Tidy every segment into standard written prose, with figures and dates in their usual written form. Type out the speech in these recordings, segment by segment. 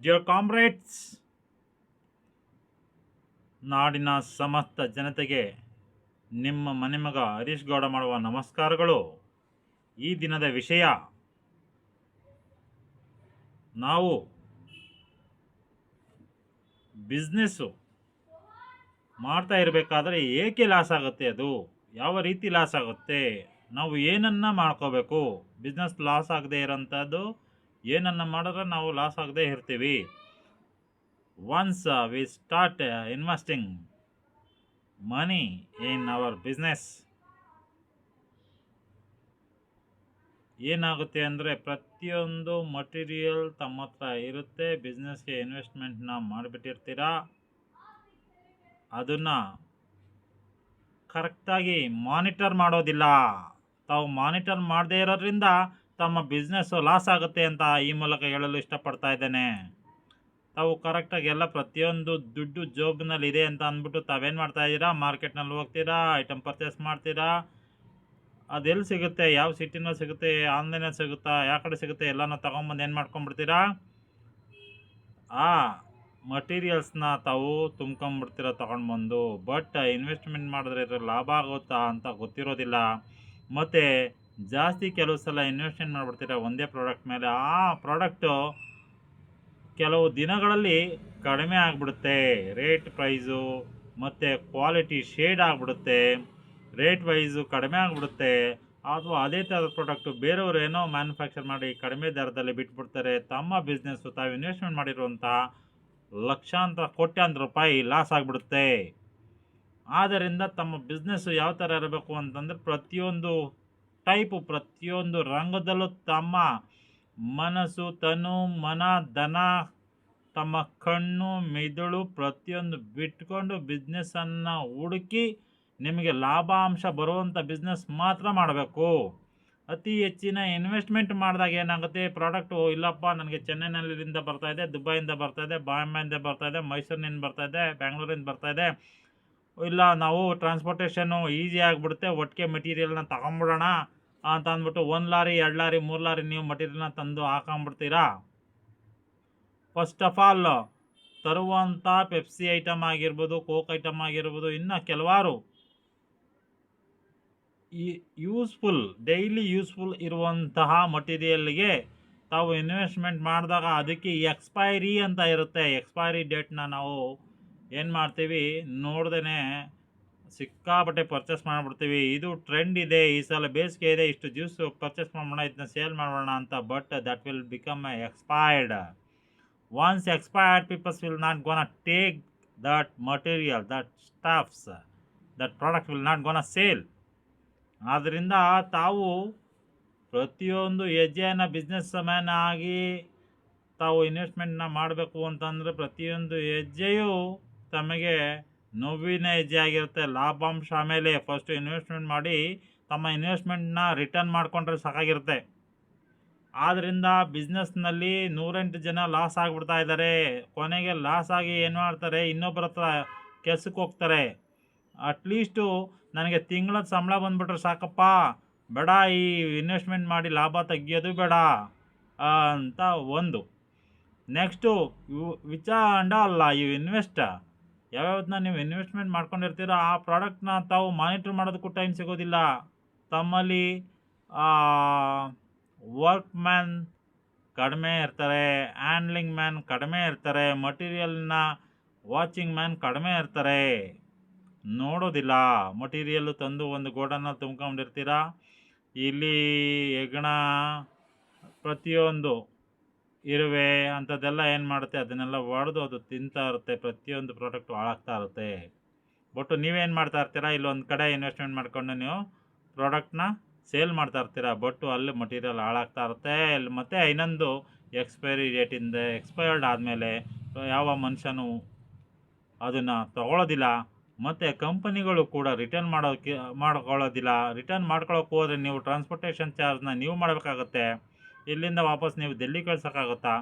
Dear comrades, ನಾಡಿನ ಸಮಸ್ತ ಜನತೆಗೆ ನಿಮ್ಮ ಮನೆಮಗ ಹರೀಶ್ ಗೌಡ ಮಾಡುವ ನಮಸ್ಕಾರಗಳು. ಈ ದಿನದ ವಿಷಯ, ನಾವು ಬಿಸ್ನೆಸ್ಸು ಮಾಡ್ತಾ ಇರಬೇಕಾದ್ರೆ ಏಕೆ ಲಾಸ್ ಆಗುತ್ತೆ, ಅದು ಯಾವ ರೀತಿ ಲಾಸ್ ಆಗುತ್ತೆ, ನಾವು ಏನನ್ನ ಮಾಡ್ಕೋಬೇಕು, ಬಿಸ್ನೆಸ್ ಲಾಸ್ ಆಗದೆ ಇರೋಂಥದ್ದು ಏನನ್ನ ಮಾಡಿದ್ರೆ ನಾವು ಲಾಸ್ ಆಗದೆ ಇರ್ತೀವಿ. Once we start investing money in our business, ಏನಾಗುತ್ತೆ ಅಂದರೆ ಪ್ರತಿಯೊಂದು ಮಟೀರಿಯಲ್ ತಮ್ಮ ಹತ್ರ ಇರುತ್ತೆ. ಬಿಸ್ನೆಸ್ಗೆ ಇನ್ವೆಸ್ಟ್ಮೆಂಟ್ನ ಮಾಡಿಬಿಟ್ಟಿರ್ತೀರ, ಅದನ್ನು ಕರೆಕ್ಟಾಗಿ ಮಾನಿಟರ್ ಮಾಡೋದಿಲ್ಲ. ತಾವು ಮಾನಿಟರ್ ಮಾಡದೇ ಇರೋದ್ರಿಂದ ತಮ್ಮ ಬಿಸ್ನೆಸ್ಸು ಲಾಸ್ ಆಗುತ್ತೆ ಅಂತ ಈ ಮೂಲಕ ಹೇಳಲು ಇಷ್ಟಪಡ್ತಾ ಇದ್ದೇನೆ. ತಾವು ಕರೆಕ್ಟಾಗಿ ಎಲ್ಲ ಪ್ರತಿಯೊಂದು ದುಡ್ಡು ಜೋಬ್ನಲ್ಲಿ ಇದೆ ಅಂತ ಅಂದ್ಬಿಟ್ಟು ತಾವೇನು ಮಾಡ್ತಾ ಇದ್ದೀರಾ, ಮಾರ್ಕೆಟ್ನಲ್ಲಿ ಹೋಗ್ತೀರಾ, ಐಟಮ್ ಪರ್ಚೇಸ್ ಮಾಡ್ತೀರಾ. ಅದೆಲ್ಲಿ ಸಿಗುತ್ತೆ, ಯಾವ ಸಿಟಿನಲ್ಲಿ ಸಿಗುತ್ತೆ, ಆನ್ಲೈನಲ್ಲಿ ಸಿಗುತ್ತಾ, ಯಾವ ಕಡೆ ಸಿಗುತ್ತೆ, ಎಲ್ಲನೂ ತೊಗೊಂಬಂದು ಏನು ಮಾಡ್ಕೊಂಡ್ಬಿಡ್ತೀರಾ, ಆ ಮಟೀರಿಯಲ್ಸ್ನ ತಾವು ತುಂಬ್ಕೊಂಬಿಡ್ತೀರ ತೊಗೊಂಡ್ಬಂದು. ಬಟ್ ಇನ್ವೆಸ್ಟ್ಮೆಂಟ್ ಮಾಡಿದ್ರೆ ಇದ್ರ ಲಾಭ ಆಗುತ್ತಾ ಅಂತ ಗೊತ್ತಿರೋದಿಲ್ಲ. ಮತ್ತು ಜಾಸ್ತಿ ಕೆಲವು ಸಲ ಇನ್ವೆಸ್ಟ್ಮೆಂಟ್ ಮಾಡಿಬಿಡ್ತೀರ ಒಂದೇ ಪ್ರಾಡಕ್ಟ್ ಮೇಲೆ. ಆ ಪ್ರಾಡಕ್ಟು ಕೆಲವು ದಿನಗಳಲ್ಲಿ ಕಡಿಮೆ ಆಗಿಬಿಡುತ್ತೆ, ರೇಟ್ ಪ್ರೈಸು ಮತ್ತು ಕ್ವಾಲಿಟಿ ಶೇಡ್ ಆಗಿಬಿಡುತ್ತೆ, ರೇಟ್ ವೈಸು ಕಡಿಮೆ ಆಗಿಬಿಡುತ್ತೆ. ಅಥವಾ ಅದೇ ಥರದ ಪ್ರಾಡಕ್ಟು ಬೇರೆಯವರು ಏನೋ ಮ್ಯಾನುಫ್ಯಾಕ್ಚರ್ ಮಾಡಿ ಕಡಿಮೆ ದರದಲ್ಲಿ ಬಿಟ್ಬಿಡ್ತಾರೆ. ತಮ್ಮ ಬಿಸ್ನೆಸ್ಸು ತಾವು ಇನ್ವೆಸ್ಟ್ಮೆಂಟ್ ಮಾಡಿರುವಂಥ ಲಕ್ಷಾಂತರ ಕೋಟ್ಯಾಂತರ ರೂಪಾಯಿ ಲಾಸ್ ಆಗಿಬಿಡುತ್ತೆ. ಆದ್ದರಿಂದ ತಮ್ಮ ಬಿಸ್ನೆಸ್ಸು ಯಾವ ಥರ ಇರಬೇಕು ಅಂತಂದರೆ, ಪ್ರತಿಯೊಂದು ಟೈಪು, ಪ್ರತಿಯೊಂದು ರಂಗದಲ್ಲೂ ತಮ್ಮ ಮನಸ್ಸು, ತನು, ಮನ, ಧನ, ತಮ್ಮ ಕಣ್ಣು, ಮೆದುಳು ಪ್ರತಿಯೊಂದು ಬಿಟ್ಕೊಂಡು ಬಿಸ್ನೆಸ್ಸನ್ನು ಹುಡುಕಿ ನಿಮಗೆ ಲಾಭಾಂಶ ಬರುವಂಥ ಬಿಸ್ನೆಸ್ ಮಾತ್ರ ಮಾಡಬೇಕು. ಅತಿ ಹೆಚ್ಚಿನ ಇನ್ವೆಸ್ಟ್ಮೆಂಟ್ ಮಾಡಿದಾಗ ಏನಾಗುತ್ತೆ, ಪ್ರಾಡಕ್ಟು ಇಲ್ಲಪ್ಪ ನನಗೆ ಚೆನ್ನೈನಲ್ಲಿಂದ ಬರ್ತಾಯಿದೆ, ದುಬೈಯಿಂದ ಬರ್ತಾಯಿದೆ, ಬಾಂಬೆಯಿಂದ ಬರ್ತಾಯಿದೆ, ಮೈಸೂರಿನಿಂದ ಬರ್ತಾಯಿದೆ, ಬೆಂಗಳೂರಿಂದ ಬರ್ತಾಯಿದೆ, ಇಲ್ಲ ನಾವು ಟ್ರಾನ್ಸ್ಪೋರ್ಟೇಷನ್ನು ಈಸಿ ಆಗಿಬಿಡುತ್ತೆ, ಒಟ್ಟಿಗೆ ಮೆಟೀರಿಯಲ್ನ ತಗೊಂಬಿಡೋಣ ಅಂತ ಅಂದ್ಬಿಟ್ಟು 1 ಲಾರಿ 2 ಲಾರಿ 3 ಲಾರಿ ನೀವು ಮಟೀರಿಯಲ್ನ ತಂದು ಹಾಕೊಂಬಿಡ್ತೀರಾ. ಫಸ್ಟ್ ಆಫ್ ಆಲ್ ತರುವಂಥ ಪೆಪ್ಸಿ ಐಟಮ್ ಆಗಿರ್ಬೋದು, ಕೋಕ್ ಐಟಮ್ ಆಗಿರ್ಬೋದು, ಇನ್ನು ಕೆಲವಾರು ಡೈಲಿ ಯೂಸ್ಫುಲ್ ಇರುವಂತಹ ಮಟೀರಿಯಲ್ಗೆ ತಾವು ಇನ್ವೆಸ್ಟ್ಮೆಂಟ್ ಮಾಡಿದಾಗ ಅದಕ್ಕೆ ಎಕ್ಸ್ಪೈರಿ ಅಂತ ಇರುತ್ತೆ. ಎಕ್ಸ್ಪೈರಿ ಡೇಟ್ನ ನಾವು ಏನು ಮಾಡ್ತೀವಿ, ನೋಡ್ದೇ ಸಿಕ್ಕಾಪಟ್ಟೆ ಪರ್ಚೇಸ್ ಮಾಡಿಬಿಡ್ತೀವಿ. ಇದು ಟ್ರೆಂಡ್ ಇದೆ, ಈ ಸಲ ಬೇಸಿಗೆ ಇದೆ, ಇಷ್ಟು ಜ್ಯೂಸ್ ಪರ್ಚೇಸ್ ಮಾಡೋಣ, ಇದನ್ನ ಸೇಲ್ ಮಾಡೋಣ ಅಂತ. But that will become expired. Once expired, people will not gonna take that material, that stuffs, that product will not gonna sell. ಆದ್ದರಿಂದ ತಾವು ಪ್ರತಿಯೊಂದು ಹೆಜ್ಜೆಯನ್ನು ಬಿಸ್ನೆಸ್ ಮ್ಯಾನ್ ಆಗಿ ತಾವು ಇನ್ವೆಸ್ಟ್ಮೆಂಟ್ನ ಮಾಡಬೇಕು ಅಂತಂದರೆ ಪ್ರತಿಯೊಂದು ಹೆಜ್ಜೆಯೂ ತಮಗೆ ನೋವಿನ ಹೆಜ್ಜೆ ಆಗಿರುತ್ತೆ. ಲಾಭಾಂಶ ಆಮೇಲೆ ಫಸ್ಟು ಇನ್ವೆಸ್ಟ್ಮೆಂಟ್ ಮಾಡಿ ತಮ್ಮ ಇನ್ವೆಸ್ಟ್ಮೆಂಟ್ನ ರಿಟರ್ನ್ ಮಾಡಿಕೊಂಡ್ರೆ ಸಾಕಾಗಿರುತ್ತೆ. ಆದ್ದರಿಂದ ಬಿಸ್ನೆಸ್ನಲ್ಲಿ 108 ಜನ ಲಾಸ್ ಆಗಿಬಿಡ್ತಾ ಇದ್ದಾರೆ. ಕೊನೆಗೆ ಲಾಸ್ ಆಗಿ ಏನು ಮಾಡ್ತಾರೆ, ಇನ್ನೊಬ್ಬರ ಹತ್ರ ಕೆಲ್ಸಕ್ಕೆ ಹೋಗ್ತಾರೆ. ಅಟ್ಲೀಸ್ಟು ನನಗೆ ತಿಂಗಳ ಸಂಬಳ ಬಂದುಬಿಟ್ರೆ ಸಾಕಪ್ಪ, ಬೇಡ ಈ ಇನ್ವೆಸ್ಟ್ಮೆಂಟ್ ಮಾಡಿ ಲಾಭ ತೆಗಿಯೋದು ಬೇಡ ಅಂತ ಒಂದು. ನೆಕ್ಸ್ಟು ಅಲ್ಲ ಇವು ಇನ್ವೆಸ್ಟ್ ಯಾವ್ಯಾವನ್ನ ನೀವು ಇನ್ವೆಸ್ಟ್ಮೆಂಟ್ ಮಾಡ್ಕೊಂಡಿರ್ತೀರೋ ಆ ಪ್ರಾಡಕ್ಟ್ನ ತಾವು ಮಾನಿಟ್ರ್ ಮಾಡೋದಕ್ಕೂ ಟೈಮ್ ಸಿಗೋದಿಲ್ಲ. ತಮ್ಮಲ್ಲಿ ವರ್ಕ್ ಮ್ಯಾನ್ ಕಡಿಮೆ ಇರ್ತಾರೆ, ಹ್ಯಾಂಡ್ಲಿಂಗ್ ಮ್ಯಾನ್ ಕಡಿಮೆ ಇರ್ತಾರೆ, ಮಟೀರಿಯಲ್ನ ವಾಚಿಂಗ್ ಮ್ಯಾನ್ ಕಡಿಮೆ ಇರ್ತಾರೆ, ನೋಡೋದಿಲ್ಲ. ಮಟೀರಿಯಲ್ಲು ತಂದು ಒಂದು ಗೋಡನಲ್ಲಿ ತುಂಬ್ಕೊಂಡಿರ್ತೀರ, ಇಲ್ಲಿ ಹೆಗ್ಗಣ ಪ್ರತಿಯೊಂದು ಇರುವೆ ಅಂಥದ್ದೆಲ್ಲ ಏನು ಮಾಡುತ್ತೆ, ಅದನ್ನೆಲ್ಲ ಹೊಡೆದು ಅದು ತಿಂತಾ ಇರುತ್ತೆ, ಪ್ರತಿಯೊಂದು ಪ್ರಾಡಕ್ಟು ಹಾಳಾಗ್ತಾ ಇರುತ್ತೆ. ಬಟ್ ನೀವೇನು ಮಾಡ್ತಾ ಇರ್ತೀರ, ಇಲ್ಲೊಂದು ಕಡೆ ಇನ್ವೆಸ್ಟ್ಮೆಂಟ್ ಮಾಡ್ಕೊಂಡು ನೀವು ಪ್ರಾಡಕ್ಟ್ನ ಸೇಲ್ ಮಾಡ್ತಾ ಇರ್ತೀರ, ಬಟ್ ಅಲ್ಲಿ ಮಟೀರಿಯಲ್ ಹಾಳಾಗ್ತಾ ಇರುತ್ತೆ. ಮತ್ತು ಇನ್ನೊಂದು ಎಕ್ಸ್ಪೈರಿ ಡೇಟಿಂದ ಎಕ್ಸ್ಪೈರ್ಡ್ ಆದಮೇಲೆ ಯಾವ ಮನುಷ್ಯನೂ ಅದನ್ನು ತಗೊಳ್ಳೋದಿಲ್ಲ. ಮತ್ತು ಕಂಪನಿಗಳು ಕೂಡ ರಿಟರ್ನ್ ಮಾಡ್ಕೊಳ್ಳೋದಿಲ್ಲ. ರಿಟರ್ನ್ ಮಾಡ್ಕೊಳ್ಳೋಕೆ ಹೋದರೆ ನೀವು ಟ್ರಾನ್ಸ್ಪೋರ್ಟೇಷನ್ ಚಾರ್ಜ್ನ ನೀವು ಮಾಡಬೇಕಾಗತ್ತೆ. ಇಲ್ಲಿಂದ ವಾಪಸ್ ನೀವು ಡೆಲ್ಲಿ ಕಳ್ಸೋಕ್ಕಾಗುತ್ತಾ?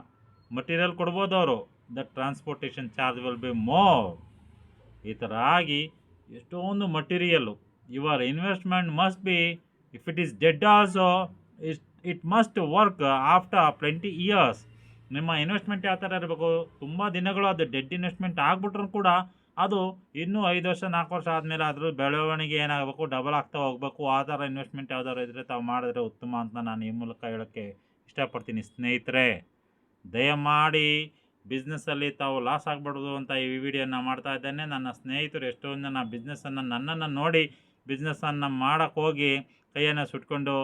ಮಟೀರಿಯಲ್ ಕೊಡ್ಬೋದು ಅವರು, that transportation charge will be more. ಈ ಥರ ಆಗಿ ಎಷ್ಟೊಂದು material. Your investment must be, if it is dead also, it must work after 20 years. ನಿಮ್ಮ ಇನ್ವೆಸ್ಟ್ಮೆಂಟ್ ಯಾವ ಥರ ಇರಬೇಕು, ತುಂಬ ದಿನಗಳು ಅದು ಡೆಡ್ ಇನ್ವೆಸ್ಟ್ಮೆಂಟ್ ಆಗಿಬಿಟ್ರೂ ಕೂಡ ಅದು ಇನ್ನೂ 5 ವರ್ಷ 4 ವರ್ಷ ಆದಮೇಲೆ ಅದ್ರ ಬೆಳವಣಿಗೆ ಏನಾಗಬೇಕು, ಡಬಲ್ ಆಗ್ತಾ ಹೋಗಬೇಕು. ಆ ಥರ ಇನ್ವೆಸ್ಟ್ಮೆಂಟ್ ಯಾವ್ದಾದ್ರು ಇದ್ದರೆ ತಾವು ಮಾಡಿದ್ರೆ ಉತ್ತಮ ಅಂತ ನಾನು ಈ ಮೂಲಕ ಹೇಳೋಕ್ಕೆ ಇಷ್ಟಪಡ್ತೀನಿ ಸ್ನೇಹಿತರೆ. ದಯಮಾಡಿ ಬಿಸ್ನೆಸ್ಸಲ್ಲಿ ತಾವು ಲಾಸ್ ಆಗಬಾರ್ದು ಅಂತ ಈ ವಿಡಿಯೋನ ಮಾಡ್ತಾ ಇದ್ದೇನೆ. ನನ್ನ ಸ್ನೇಹಿತರು ಎಷ್ಟೊಂದು ಜನ ಬಿಸ್ನೆಸ್ಸನ್ನು ನನ್ನನ್ನು ನೋಡಿ ಬಿಸ್ನೆಸ್ಸನ್ನು ಮಾಡೋಕ್ಕೆ ಹೋಗಿ ಕೈಯನ್ನು ಸುಟ್ಕೊಂಡು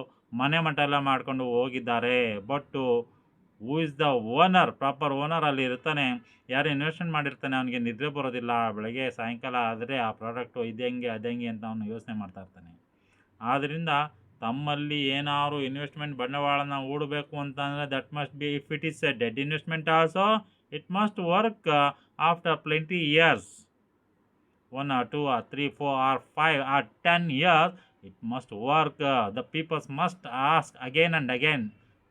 ಮನೆ ಮಠ ಎಲ್ಲ ಮಾಡ್ಕೊಂಡು ಹೋಗಿದ್ದಾರೆ. But who is the owner, proper owner ಅಲ್ಲಿ ಇರ್ತಾನೆ. ಯಾರು ಇನ್ವೆಸ್ಟ್ಮೆಂಟ್ ಮಾಡಿರ್ತಾನೆ ಅವನಿಗೆ ನಿದ್ರೆ ಬರೋದಿಲ್ಲ. ಬೆಳಗ್ಗೆ ಸಾಯಂಕಾಲ ಆದರೆ ಆ ಪ್ರಾಡಕ್ಟು ಇದೆಂಗೆ ಅದೆಂಗೆ ಅಂತ ಅವನು ಯೋಚನೆ ಮಾಡ್ತಾ ಇರ್ತಾನೆ. ಆದ್ದರಿಂದ ತಮ್ಮಲ್ಲಿ ಏನಾದ್ರು ಇನ್ವೆಸ್ಟ್ಮೆಂಟ್ ಬಂಡವಾಳನ ಹೂಡಬೇಕು ಅಂತಂದರೆ that must be, if it is A dead investment also it must work after plenty years, 1 or 2 or 3, 4 or 5 or 10 years, it must work. The people must ask again and again.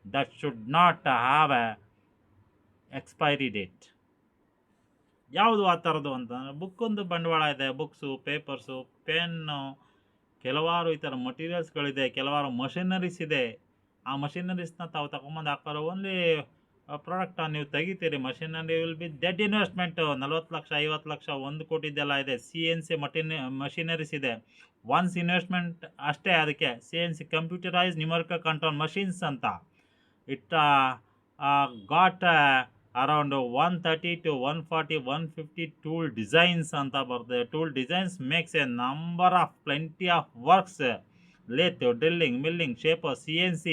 That should not have a expiry date. ಯಾವುದು ಆ ಥರದ್ದು ಅಂತಂದರೆ ಬುಕ್ಕೊಂದು ಬಂಡವಾಳ ಇದೆ. Books, papers, pen, ಕೆಲವಾರು ಈ ಥರ ಮಟೀರಿಯಲ್ಸ್ಗಳಿದೆ, ಕೆಲವಾರು ಮಷಿನರೀಸ್ ಇದೆ. ಆ ಮಷಿನರೀಸ್ನ ತಾವು ತಗೊಂಬಂದು ಹಾಕ್ತಾರೆ. ಓನ್ಲಿ ಪ್ರಾಡಕ್ಟ್ ನೀವು ತೆಗಿತೀರಿ, machinery will be dead investment. 40 lakh 50 lakh 1 ಕೋಟಿದೆಲ್ಲ ಇದೆ. CNC ಮಷಿನರೀಸ್ ಇದೆ. ಒನ್ಸ್ ಇನ್ವೆಸ್ಟ್ಮೆಂಟ್ ಅಷ್ಟೇ. ಅದಕ್ಕೆ CNC computerise numerical control machines ಅಂತ. It got around 130 to 140 150 tool designs ಅಂತ ಬರ್ತದೆ. Tool designs makes a number of plenty of works, lathe, drilling, milling, shaper, CNC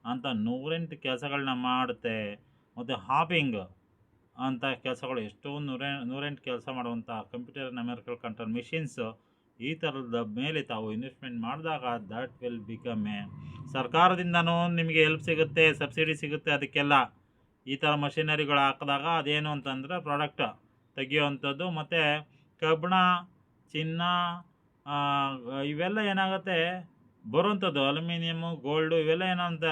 ಅಂತ 108 ಕೆಲಸಗಳನ್ನ ಮಾಡುತ್ತೆ. ಮತ್ತು ಹಾಪಿಂಗ್ ಅಂತ ಕೆಲಸಗಳು ಎಷ್ಟೊಂದು 108 ಕೆಲಸ ಮಾಡುವಂಥ ಕಂಪ್ಯೂಟರ್ ನ್ಯೂಮರಿಕಲ್ ಕಂಟ್ರೋಲ್ ಮಿಷಿನ್ಸ್. ಈ ಥರದ ಮೇಲೆ ತಾವು ಇನ್ವೆಸ್ಟ್ಮೆಂಟ್ ಮಾಡಿದಾಗ ದಟ್ ವಿಲ್ ಬಿಕಮ್ ಎ, ಸರ್ಕಾರದಿಂದನೂ ನಿಮಗೆ ಹೆಲ್ಪ್ ಸಿಗುತ್ತೆ, ಸಬ್ಸಿಡಿ ಸಿಗುತ್ತೆ. ಅದಕ್ಕೆಲ್ಲ ಈ ಥರ ಮಷಿನರಿಗಳು ಹಾಕಿದಾಗ ಅದೇನು ಅಂತಂದರೆ ಪ್ರಾಡಕ್ಟ್ ತೆಗಿಯೋವಂಥದ್ದು. ಮತ್ತು ಕಬ್ಬಣ, ಚಿನ್ನ ಇವೆಲ್ಲ ಏನಾಗುತ್ತೆ ಬರುವಂಥದ್ದು, ಅಲ್ಯೂಮಿನಿಯಮು, ಗೋಲ್ಡು ಇವೆಲ್ಲ ಏನಂತ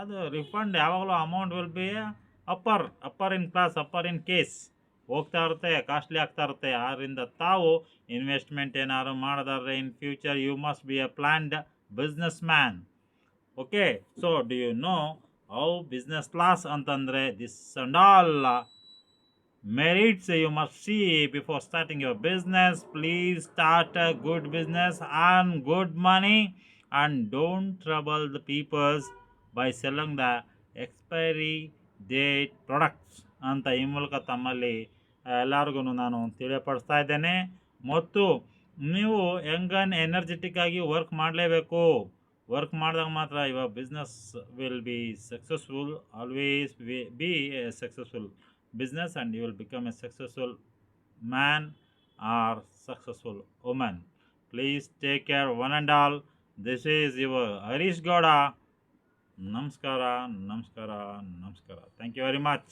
ಅದು ರಿಫಂಡ್ ಯಾವಾಗಲೂ amount will be upper in class, upper in case ಹೋಗ್ತಾ ಇರುತ್ತೆ, ಕಾಸ್ಟ್ಲಿ ಆಗ್ತಾ ಇರುತ್ತೆ. ಆದ್ದರಿಂದ ತಾವು ಇನ್ವೆಸ್ಟ್ಮೆಂಟ್ ಏನಾದ್ರು ಮಾಡಿದ್ರೆ in future you must be a planned business man. Okay, so do you know how business class ಅಂತಂದರೆ this and all merits you must see before starting your business. Please start a good business, earn good money, and don't trouble the peoples by selling the expiry date products ಅಂತ ಈ ಮೂಲಕ ತಮ್ಮಲ್ಲಿ ಎಲ್ಲರಿಗೂ ನಾನು ತಿಳಿಯಪಡಿಸ್ತಾ ಇದ್ದೇನೆ. ಮತ್ತು ನೀವು ಎನರ್ಜೆಟಿಕ್ ಆಗಿ ವರ್ಕ್ ಮಾಡಲೇಬೇಕು. ವರ್ಕ್ ಮಾಡಿದಾಗ ಮಾತ್ರ your business will be successful. Always B A successful business and you will become a successful man or successful woman. Please take care one and all. This is your Harish Gowda. Namaskara. Thank you very much.